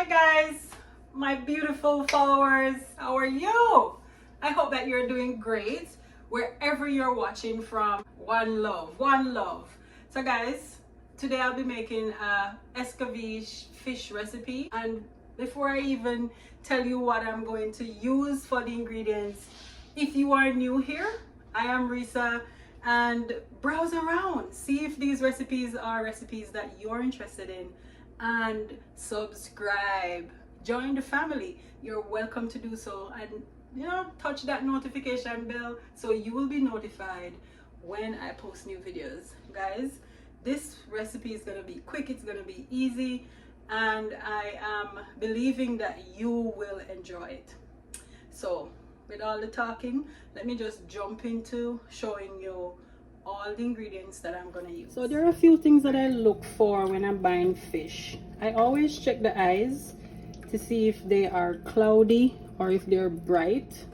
Hi guys, my beautiful followers, how are you? I hope that you're doing great wherever you're watching from. One love, one love. So guys, today I'll be making a Escovitch fish recipe, and before I even tell you what I'm going to use for the ingredients, if you are new here, I am Risa, and browse around, see if these recipes are recipes that you're interested in, and subscribe, join the family. You're welcome to do so, and touch that notification bell so you will be notified when I post new videos. Guys, this recipe is going to be quick, it's going to be easy, and I am believing that you will enjoy it. So with all the talking, let me just jump into showing you all the ingredients that I'm gonna use. So there are a few things that I look for when I'm buying fish. I always check the eyes to see if they are cloudy or if they're bright.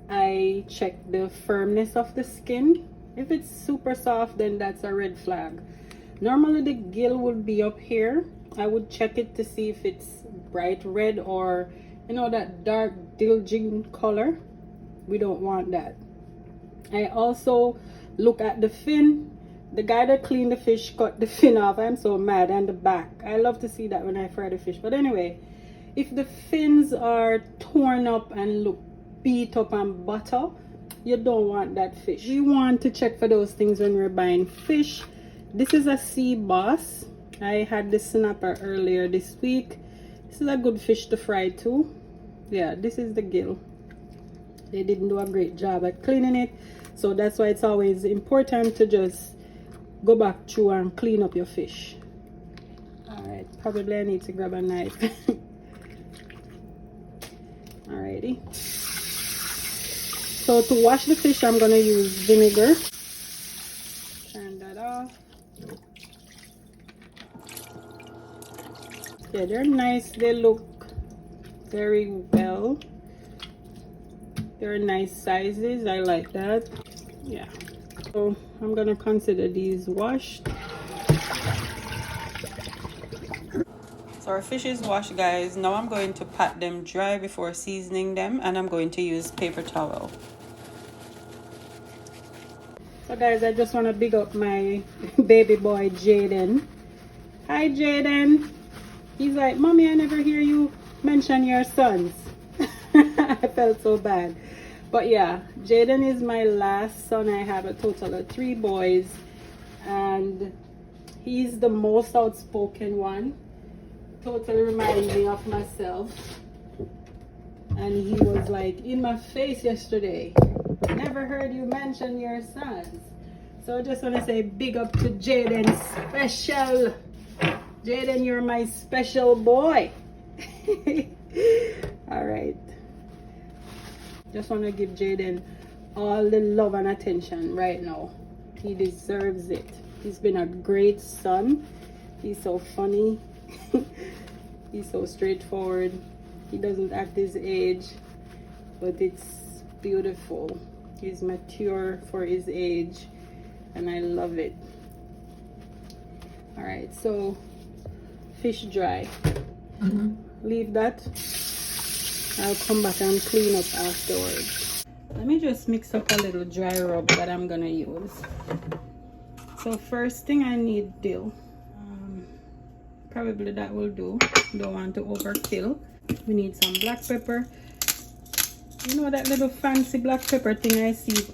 I check the firmness of the skin. If it's super soft, then that's a red flag. Normally the gill would be up here. I would check it to see if it's bright red or that dark dilging color. We don't want that. I also look at the fin. The guy that cleaned the fish cut the fin off. I'm so mad. And the back, I love to see that when I fry the fish. But anyway, if the fins are torn up and look beat up and butter, you don't want that fish. We want to check for those things when we're buying fish. This is a sea bass. I had this snapper earlier this week. This is a good fish to fry too. Yeah, this is the gill. They didn't do a great job at cleaning it, so that's why it's always important to just go back through and clean up your fish. All right, probably I need to grab a knife. Alrighty. So to wash the fish, I'm gonna use vinegar. Turn that off. Yeah, they're nice. They look very well. They're nice sizes. I like that. Yeah. So I'm gonna consider these washed. So our fish is washed, guys. Now I'm going to pat them dry before seasoning them, and I'm going to use paper towel. So guys, I just want to big up my baby boy Jaden. Hi Jaden. He's like, Mommy, I never hear you mention your sons. I felt so bad. But yeah, Jaden is my last son. I have a total of 3 boys, and he's the most outspoken one. Totally reminds me of myself. And he was like in my face yesterday. Never heard you mention your sons. So I just want to say big up to Jaden special. Jaden, you're my special boy. All right. Just want to give Jaden all the love and attention right now. He deserves it. He's been a great son. He's so funny. He's so straightforward. He doesn't act his age, but it's beautiful. He's mature for his age, and I love it. All right, so fish dry. Leave that. I'll come back and clean up afterwards. Let me just mix up a little dry rub that I'm gonna use. So first thing, I need dill. Probably that will do. Don't want to overkill. We need some black pepper. You know that little fancy black pepper thing I see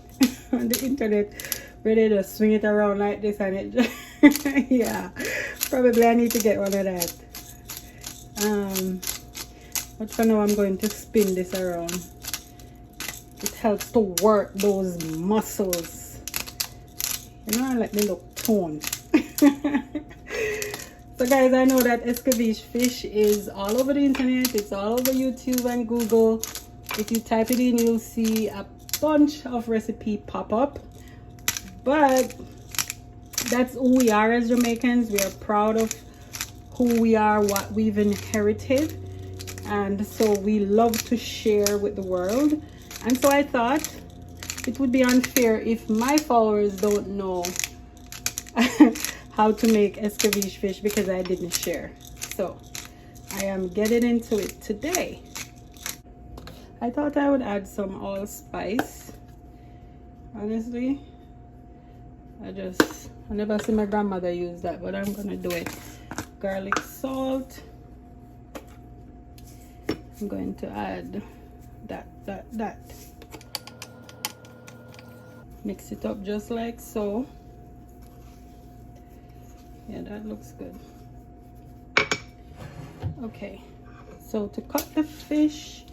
on the internet where they just swing it around like this and it just yeah, probably I need to get one of that. But for now I'm going to spin this around. It helps to work those muscles. I like they look toned. So guys, I know that Escovitch fish is all over the internet. It's all over YouTube and Google. If you type it in, you'll see a bunch of recipe pop up. But that's who we are as Jamaicans. We are proud of who we are, what we've inherited. And so we love to share with the world. And so I thought it would be unfair if my followers don't know how to make Escovitch fish because I didn't share. So I am getting into it today. I thought I would add some allspice. Honestly, I never see my grandmother use that, but I'm gonna do it. Garlic salt. I'm going to add that. Mix it up just like so. Yeah, that looks good. Okay, so to cut the fish,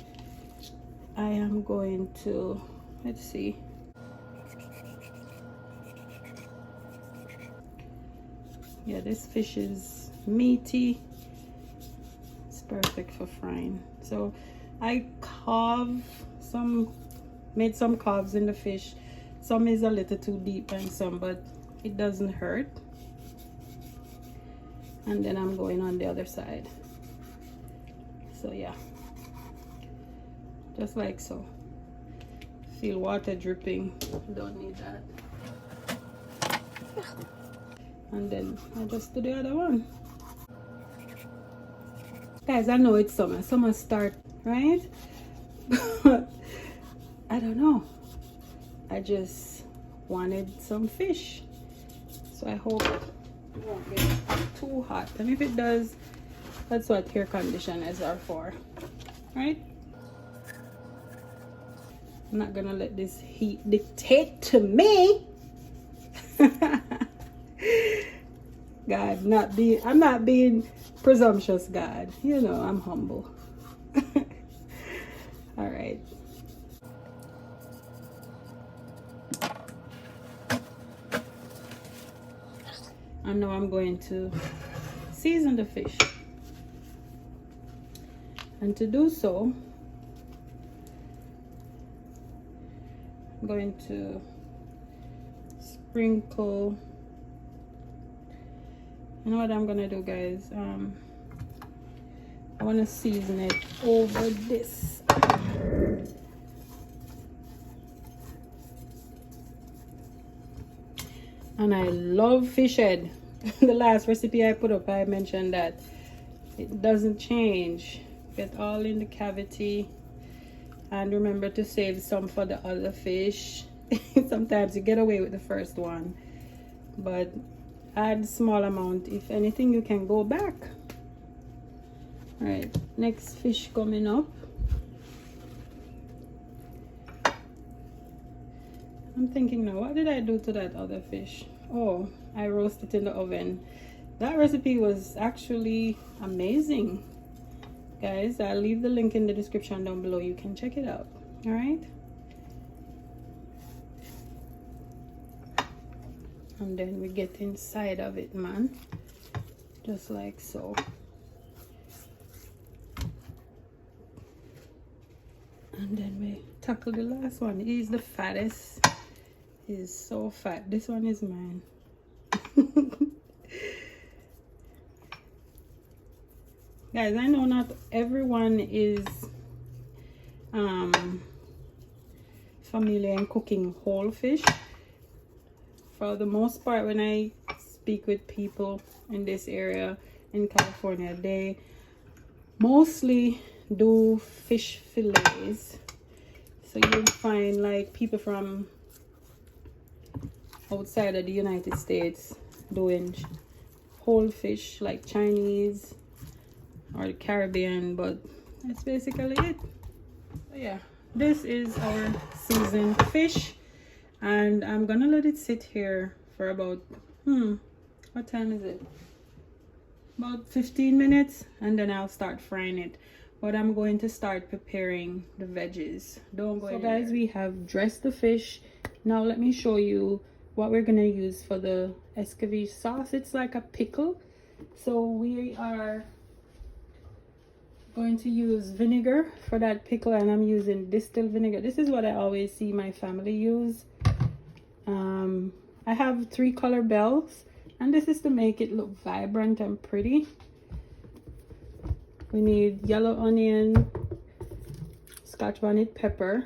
I am going to, let's see. Yeah, this fish is meaty. It's perfect for frying. So I made some carves in the fish. Some is a little too deep and some, but it doesn't hurt. And then I'm going on the other side. So yeah, just like so. Feel water dripping, don't need that. And then I just do the other one. Guys, I know it's summer start, right? But I don't know, I just wanted some fish, so I hope it won't get too hot, and if it does, that's what air conditioners are for, right? I'm not gonna let this heat dictate to me. God, I'm not being presumptuous, God. You know, I'm humble. All right. And now I'm going to season the fish. And to do so, I'm going to sprinkle. You know what I'm gonna do, guys? I want to season it over this. And I love fish head. The last recipe I put up, I mentioned that it doesn't change. Get all in the cavity, and remember to save some for the other fish. Sometimes you get away with the first one, but add small amount. If anything, you can go back. All right, next fish coming up. I'm thinking now, what did I do to that other fish? Oh, I roasted it in the oven. That recipe was actually amazing. Guys, I'll leave the link in the description down below. You can check it out. All right. And then we get inside of it, man. Just like so. And then we tackle the last one. He's the fattest. He's so fat. This one is mine. Guys, I know not everyone is familiar in cooking whole fish. For the most part, when I speak with people in this area in California, they mostly do fish fillets. So you'll find like people from outside of the United States doing whole fish, like Chinese or the Caribbean, but that's basically it. So yeah, this is our seasoned fish, and I'm gonna let it sit here for about what time is it? About 15 minutes, and then I'll start frying it. But I'm going to start preparing the veggies. Don't go. So guys, we have dressed the fish. Now let me show you what we're gonna use for the Escovitch sauce. It's like a pickle, so we are going to use vinegar for that pickle, and I'm using distilled vinegar. This is what I always see my family use. I have 3 color bells, and this is to make it look vibrant and pretty. We need yellow onion, Scotch bonnet pepper,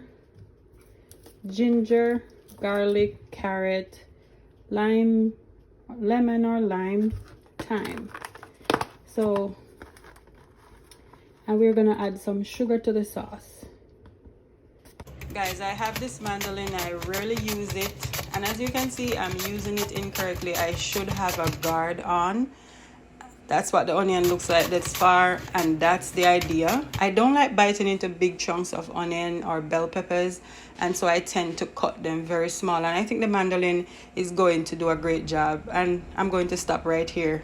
ginger, garlic, carrot, lemon or lime, thyme. So and we're gonna add some sugar to the sauce. Guys, I have this mandolin. I rarely use it, and as you can see, I'm using it incorrectly. I should have a guard on. That's what the onion looks like this far, and that's the idea. I don't like biting into big chunks of onion or bell peppers, and so I tend to cut them very small, and I think the mandolin is going to do a great job. And I'm going to stop right here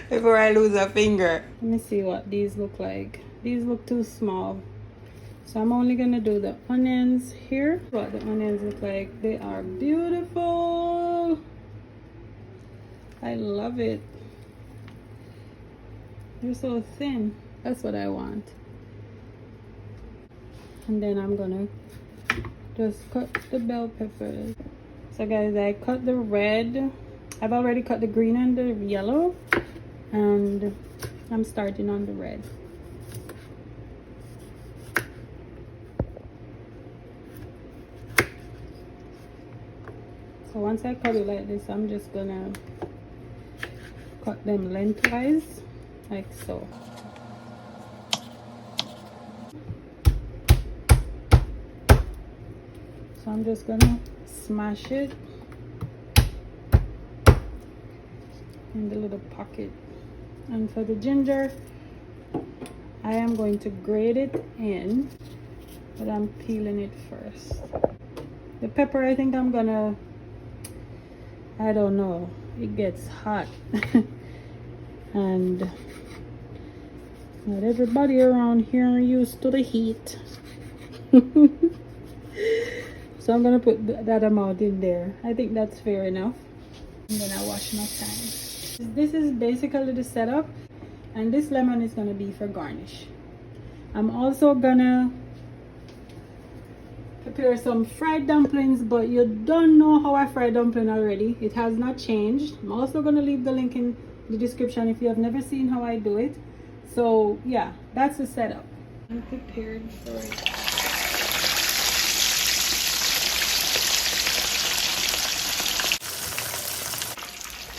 before I lose a finger. Let me see what these look like. These look too small, so I'm only gonna do the onions here. What the onions look like. They are beautiful. I love it. They're so thin. That's what I want. And then I'm gonna just cut the bell peppers. So guys, I cut the red. I've already cut the green and the yellow, and I'm starting on the red. So once I cut it like this, I'm just gonna cut them lengthwise, like so. So I'm just gonna smash it in the little pocket. And for the ginger, I am going to grate it in, but I'm peeling it first. The pepper, I think I'm gonna, I don't know, it gets hot. And not everybody around here are used to the heat. So I'm gonna put that amount in there. I think that's fair enough. And then I wash my pan. This is basically the setup, and this lemon is gonna be for garnish. I'm also gonna prepare some fried dumplings, but you don't know how I fry dumpling already. It has not changed. I'm also gonna leave the link in the description if you have never seen how I do it. So yeah, that's the setup. I'm prepared for it.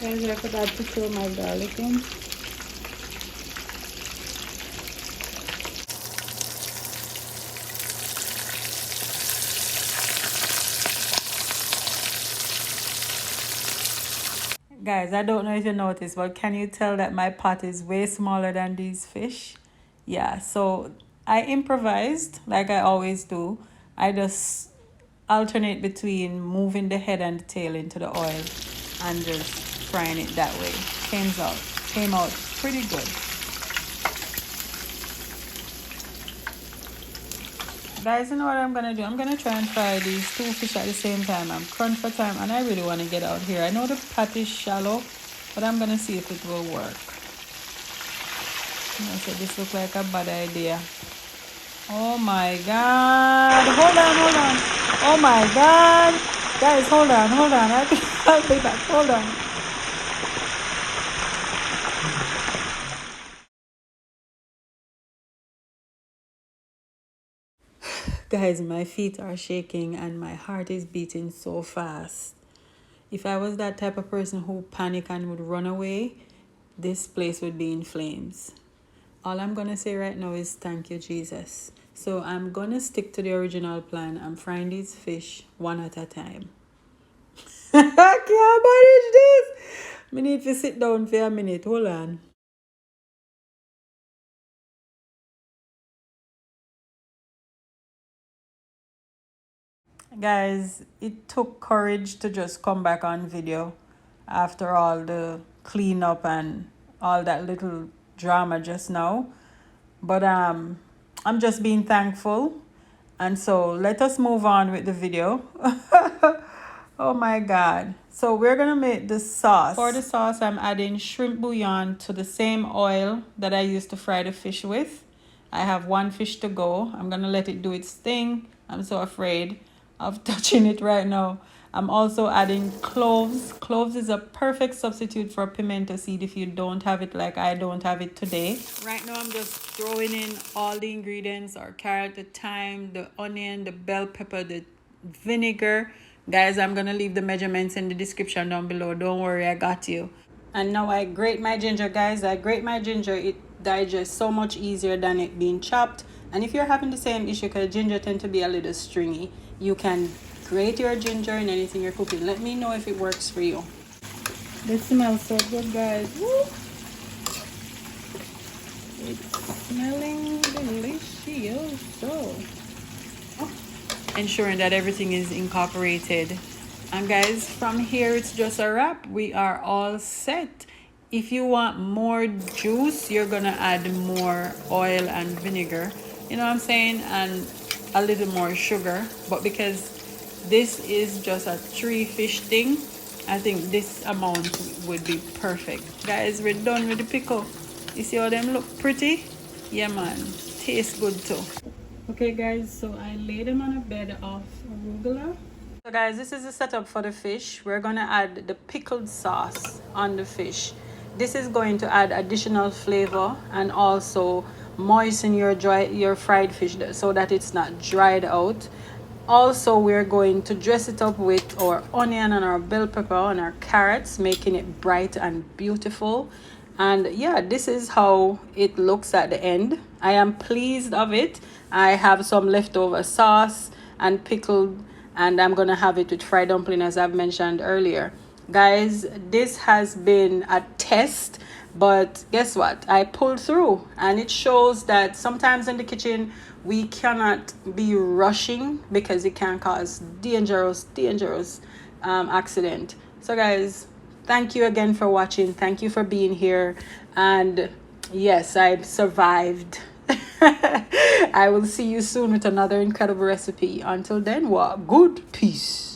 Guys, I forgot to throw my garlic in. Guys, I don't know if you noticed, but can you tell that my pot is way smaller than these fish? Yeah, so I improvised like I always do. I just alternate between moving the head and the tail into the oil and just frying it that way. Came out pretty good. Guys, you know what I'm gonna do? I'm gonna try and fry these two fish at the same time. I'm crunched for time, and I really want to get out here. I know the pot is shallow, but I'm gonna see if it will work. I said this looks like a bad idea. Oh my god! Hold on! Oh my god! Guys, hold on! I'll be back. Hold on. Guys, my feet are shaking and my heart is beating so fast. If I was that type of person who panic and would run away, this place would be in flames. All I'm gonna say right now is thank you, Jesus. So I'm gonna stick to the original plan. I'm frying these fish one at a time. I can't manage this. I need to sit down for a minute. Hold on. Guys, it took courage to just come back on video after all the cleanup and all that little drama just now. But I'm just being thankful. And so let us move on with the video. Oh my god. So we're gonna make the sauce. For the sauce, I'm adding shrimp bouillon to the same oil that I used to fry the fish with. I have one fish to go. I'm gonna let it do its thing. I'm so afraid of touching it right now. I'm also adding cloves. Cloves is a perfect substitute for pimento seed if you don't have it like I don't have it today. Right now I'm just throwing in all the ingredients, our carrot, the thyme, the onion, the bell pepper, the vinegar. Guys, I'm gonna leave the measurements in the description down below. Don't worry, I got you. And now I grate my ginger, guys. I grate my ginger. It digests so much easier than it being chopped. And if you're having the same issue, because ginger tend to be a little stringy, you can grate your ginger in anything you're cooking. Let me know if it works for you. This smells so good, guys. Woo! It's smelling delicious. So, ensuring that everything is incorporated. And guys, from here it's just a wrap. We are all set. If you want more juice, you're gonna add more oil and vinegar, you know what I'm saying, and a little more sugar. But because this is just a 3-fish thing, I think this amount would be perfect. Guys, we're done with the pickle. You see how them look pretty? Yeah man, tastes good too. Okay guys, so I laid them on a bed of arugula. So guys, this is the setup for the fish. We're gonna add the pickled sauce on the fish. This is going to add additional flavor and also moisten your fried fish so that it's not dried out. Also, we're going to dress it up with our onion and our bell pepper and our carrots, making it bright and beautiful. And yeah, this is how it looks at the end. I am pleased of it. I have some leftover sauce and pickled, and I'm gonna have it with fried dumpling, as I've mentioned earlier. Guys, this has been a test, but guess what? I pulled through, and it shows that sometimes in the kitchen we cannot be rushing because it can cause dangerous accident. So guys, thank you again for watching. Thank you for being here. And yes, I survived. I will see you soon with another incredible recipe. Until then, what good peace.